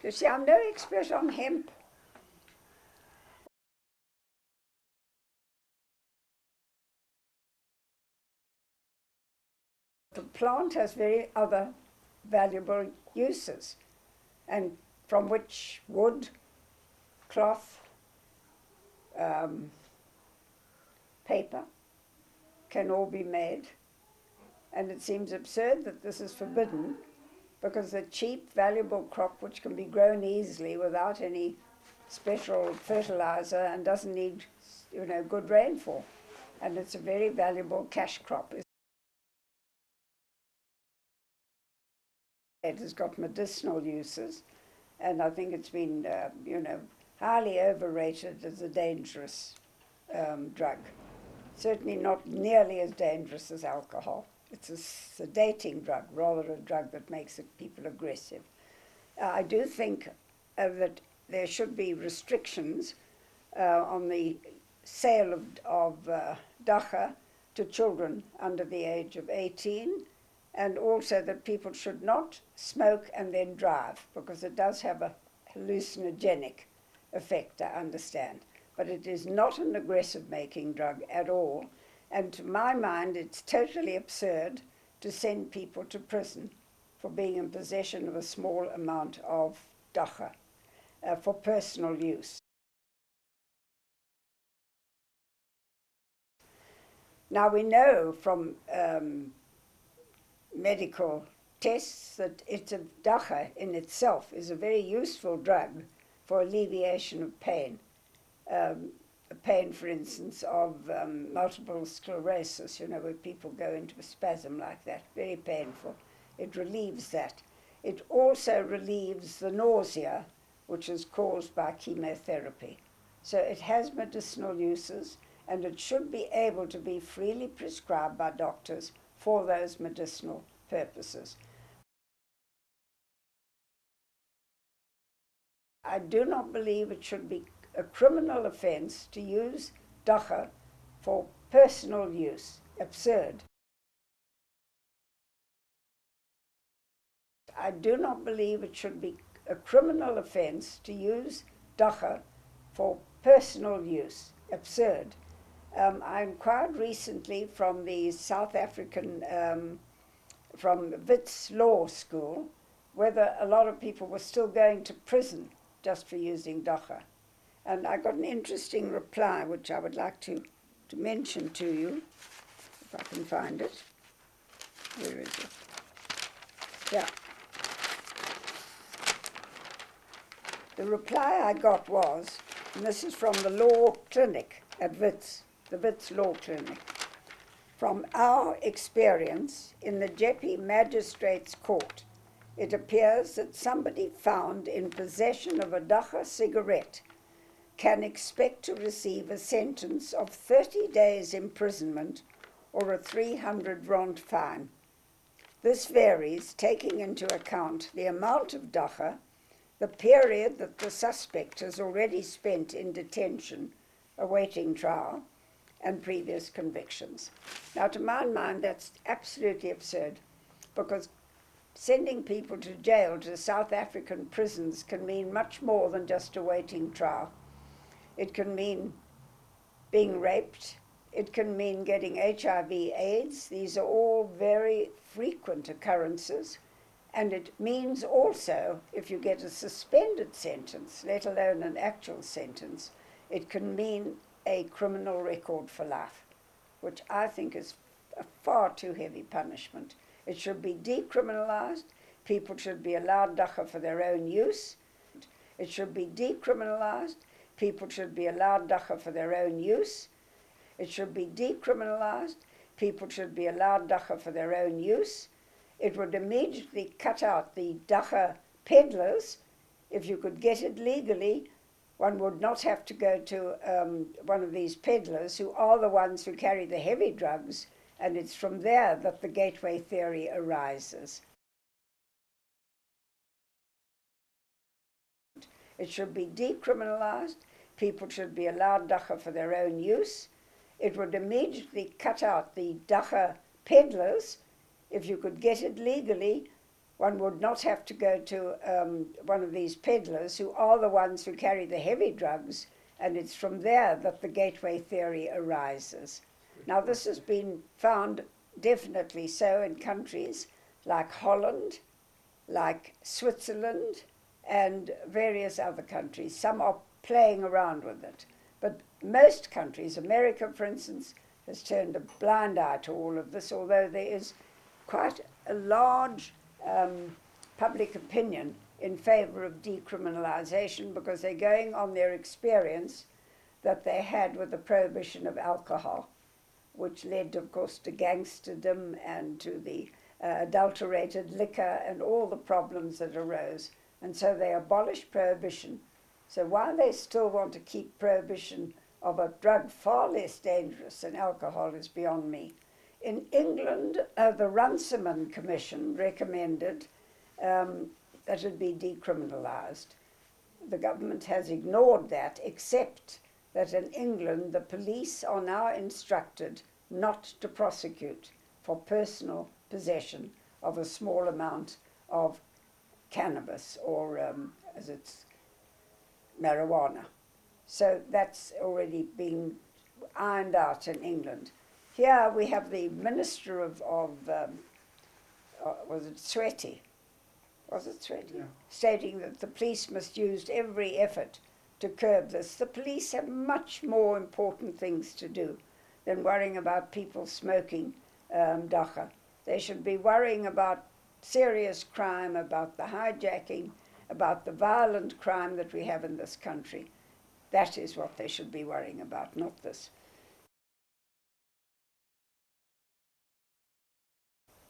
You see, I'm no expert on hemp. The plant has very other valuable uses, and from which wood, cloth, paper can all be made. And it seems absurd that this is forbidden, because a cheap, valuable crop which can be grown easily without any special fertilizer and doesn't need, good rainfall. And it's a very valuable cash crop. It has got medicinal uses, and I think it's been, highly overrated as a dangerous drug. Certainly not nearly as dangerous as alcohol. It's a sedating drug, rather a drug that makes people aggressive. I do think that there should be restrictions on the sale of Dagga to children under the age of 18, and also that people should not smoke and then drive, because it does have a hallucinogenic effect, I understand. But it is not an aggressive-making drug at all. And to my mind, it's totally absurd to send people to prison for being in possession of a small amount of Dagga for personal use. Now we know from medical tests that Dagga in itself is a very useful drug for alleviation of pain. Pain, for instance, of multiple sclerosis, where people go into a spasm like that, very painful. It relieves that. It also relieves the nausea, which is caused by chemotherapy. So it has medicinal uses, and it should be able to be freely prescribed by doctors for those medicinal purposes. I do not believe it should be a criminal offense to use Dagga for personal use. Absurd. I do not believe it should be a criminal offense to use Dagga for personal use. Absurd. I inquired recently from the South African, from Wits Law School, whether a lot of people were still going to prison just for using Dagga. And I got an interesting reply, which I would like to mention to you, if I can find it. Where is it? Yeah. The reply I got was, and this is from the law clinic at Wits, the Wits Law Clinic. From our experience in the Jeppe Magistrates Court, it appears that somebody found in possession of a Dagga cigarette can expect to receive a sentence of 30 days imprisonment or a 300 rand fine. This varies, taking into account the amount of Dagga, the period that the suspect has already spent in detention, awaiting trial, and previous convictions. Now, to my mind, that's absolutely absurd, because sending people to jail, to South African prisons, can mean much more than just awaiting trial. It can mean being raped. It can mean getting HIV/AIDS. These are all very frequent occurrences. And it means also, if you get a suspended sentence, let alone an actual sentence, it can mean a criminal record for life, which I think is a far too heavy punishment. It should be decriminalized. People should be allowed Dagga for their own use. It should be decriminalized. People should be allowed Dagga for their own use. It should be decriminalized. People should be allowed Dagga for their own use. It would immediately cut out the Dagga peddlers. If you could get it legally, one would not have to go to one of these peddlers who are the ones who carry the heavy drugs, and it's from there that the gateway theory arises. It should be decriminalized. People should be allowed Dagga for their own use. It would immediately cut out the Dagga peddlers. If you could get it legally, one would not have to go to one of these peddlers who are the ones who carry the heavy drugs, and it's from there that the gateway theory arises. Now, this has been found definitely so in countries like Holland, like Switzerland, and various other countries. Some are playing around with it. But most countries, America, for instance, has turned a blind eye to all of this, although there is quite a large public opinion in favor of decriminalization, because they're going on their experience that they had with the prohibition of alcohol, which led, of course, to gangsterdom and to the adulterated liquor and all the problems that arose. And so they abolished prohibition. So while they still want to keep prohibition of a drug far less dangerous than alcohol is beyond me. In England, the Runciman Commission recommended that it be decriminalised. The government has ignored that, except that in England the police are now instructed not to prosecute for personal possession of a small amount of cannabis, or as it's marijuana. So that's already been ironed out in England. Here we have the Minister of was it Sweaty? Was it Sweaty? Yeah. Stating that the police must use every effort to curb this. The police have much more important things to do than worrying about people smoking Dagga. They should be worrying about serious crime, about the hijacking, about the violent crime that we have in this country. That is what they should be worrying about, not this.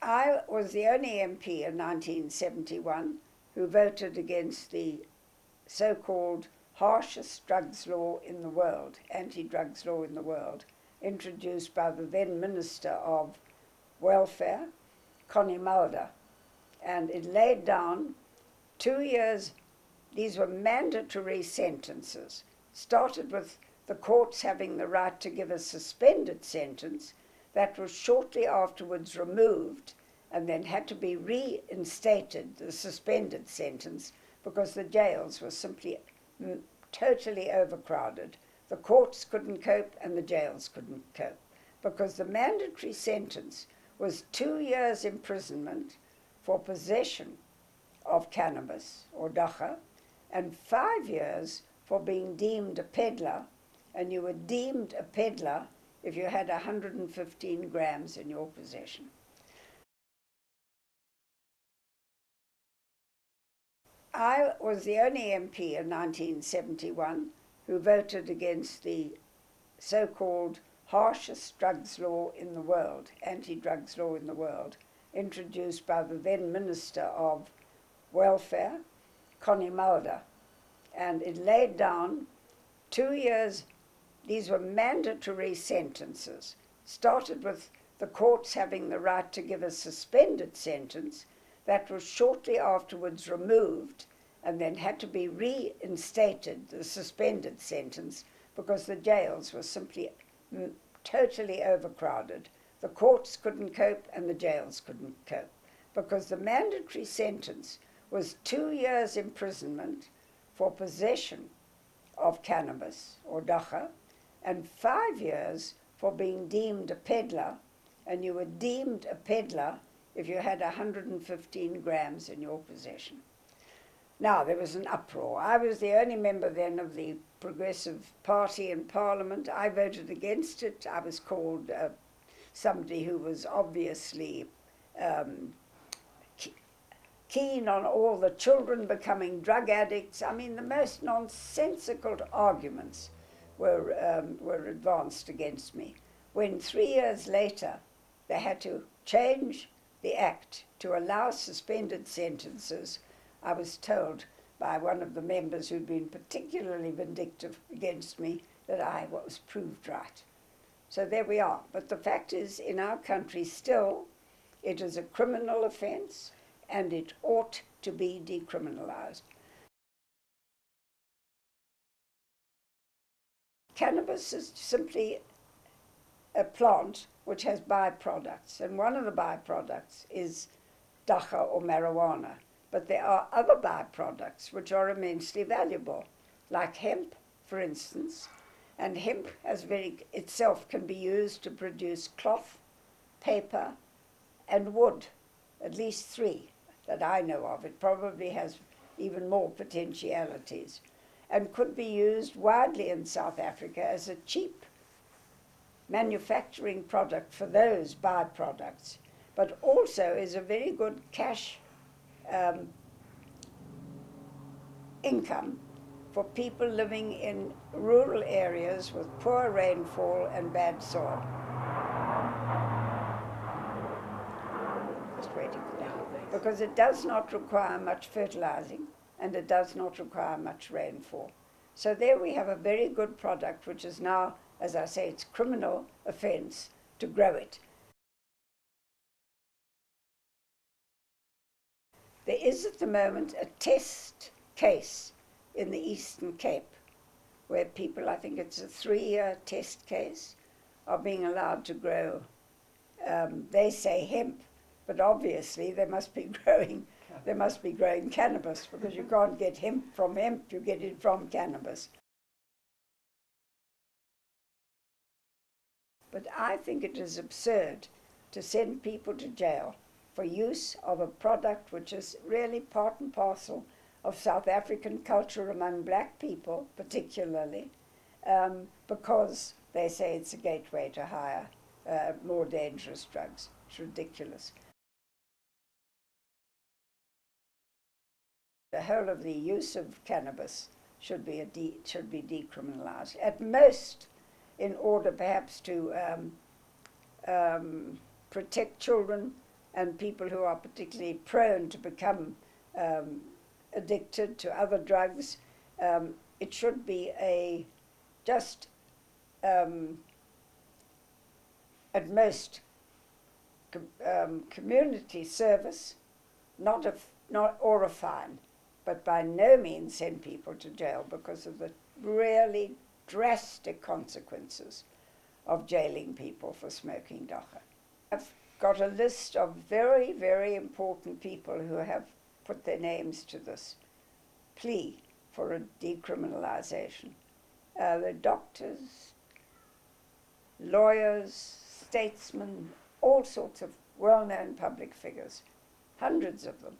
I was the only MP in 1971 who voted against the so-called harshest drugs law in the world, anti-drugs law in the world, introduced by the then Minister of Welfare, Connie Mulder. And it laid down 2 years. These were mandatory sentences. Started with the courts having the right to give a suspended sentence that was shortly afterwards removed and then had to be reinstated, the suspended sentence, because the jails were simply totally overcrowded. The courts couldn't cope and the jails couldn't cope, because the mandatory sentence was 2 years imprisonment for possession of cannabis or Dagga, and 5 years for being deemed a peddler, and you were deemed a peddler if you had 115 grams in your possession. I was the only MP in 1971 who voted against the so-called harshest drugs law in the world, anti-drugs law in the world, introduced by the then Minister of Welfare, Connie Mulder. And it laid down 2 years. These were mandatory sentences. Started with the courts having the right to give a suspended sentence that was shortly afterwards removed and then had to be reinstated, the suspended sentence, because the jails were simply totally overcrowded. The courts couldn't cope and the jails couldn't cope, because the mandatory sentence was 2 years imprisonment for possession of cannabis or Dagga, and 5 years for being deemed a peddler, and you were deemed a peddler if you had 115 grams in your possession. Now, there was an uproar. I was the only member then of the Progressive Party in Parliament. I voted against it. I was called somebody who was obviously keen on all the children becoming drug addicts. I mean, the most nonsensical arguments were advanced against me. When 3 years later they had to change the Act to allow suspended sentences, I was told by one of the members who'd been particularly vindictive against me that I was proved right. So there we are. But the fact is, in our country still, it is a criminal offence and it ought to be decriminalised. Cannabis is simply a plant which has byproducts, and one of the byproducts is Dagga or marijuana. But there are other byproducts which are immensely valuable, like hemp, for instance. And hemp itself can be used to produce cloth, paper, and wood, at least 3 that I know of. It probably has even more potentialities, and could be used widely in South Africa as a cheap manufacturing product for those byproducts, but also is a very good cash income for people living in rural areas with poor rainfall and bad soil. Just waiting for that. Because it does not require much fertilizing and it does not require much rainfall. So there we have a very good product, which is now, as I say, it's criminal offense to grow it. There is at the moment a test case in the Eastern Cape where people, I think it's a 3-year test case, are being allowed to grow, they say hemp, but obviously they must be growing cannabis, because you can't get hemp from hemp, you get it from cannabis. But I think it is absurd to send people to jail for use of a product which is really part and parcel of South African culture among black people, particularly, because they say it's a gateway to higher, more dangerous drugs. It's ridiculous. The whole of the use of cannabis should be decriminalized, at most in order perhaps to protect children and people who are particularly prone to become addicted to other drugs. It should be at most community service, not a fine, but by no means send people to jail because of the really drastic consequences of jailing people for smoking Dagga. I've got a list of very, very important people who have put their names to this plea for a decriminalization. The doctors, lawyers, statesmen, all sorts of well-known public figures, hundreds of them.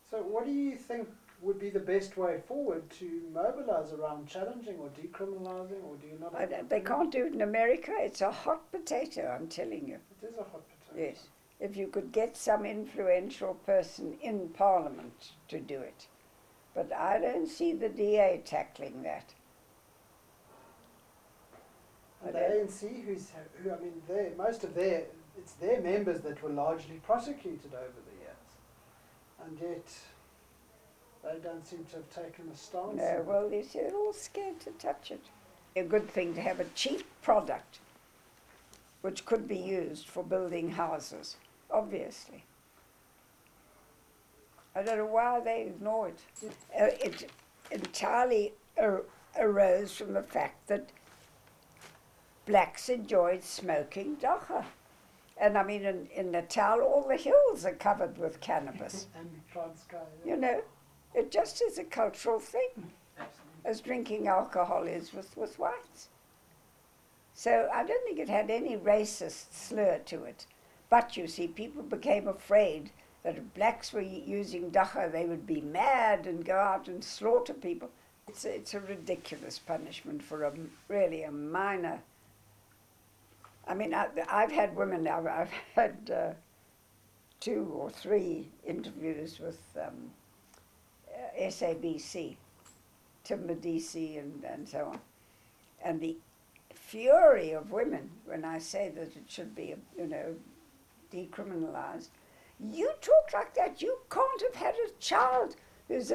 So what do you think would be the best way forward to mobilize around challenging or decriminalizing, or do you not? They can't do it in America. It's a hot potato, I'm telling you. It is a hot potato. Yes. If you could get some influential person in Parliament to do it. But I don't see the DA tackling that. And the ANC, it's their members that were largely prosecuted over the years. And yet, they don't seem to have taken a stance. No, well, they're all scared to touch it. A good thing to have a cheap product which could be used for building houses, obviously. I don't know why they ignore it. It entirely arose from the fact that blacks enjoyed smoking Dagga. And I mean, in Natal, all the hills are covered with cannabis. And Transkei. You know, it just is a cultural thing, as drinking alcohol is with whites. So I don't think it had any racist slur to it. But you see, people became afraid that if blacks were using Dagga, they would be mad and go out and slaughter people. It's a ridiculous punishment for really a minor. I mean, I've had women now, I've had 2 or 3 interviews with SABC, Timber DC and so on. And the fury of women when I say that it should be, decriminalized. You talk like that, you can't have had a child who's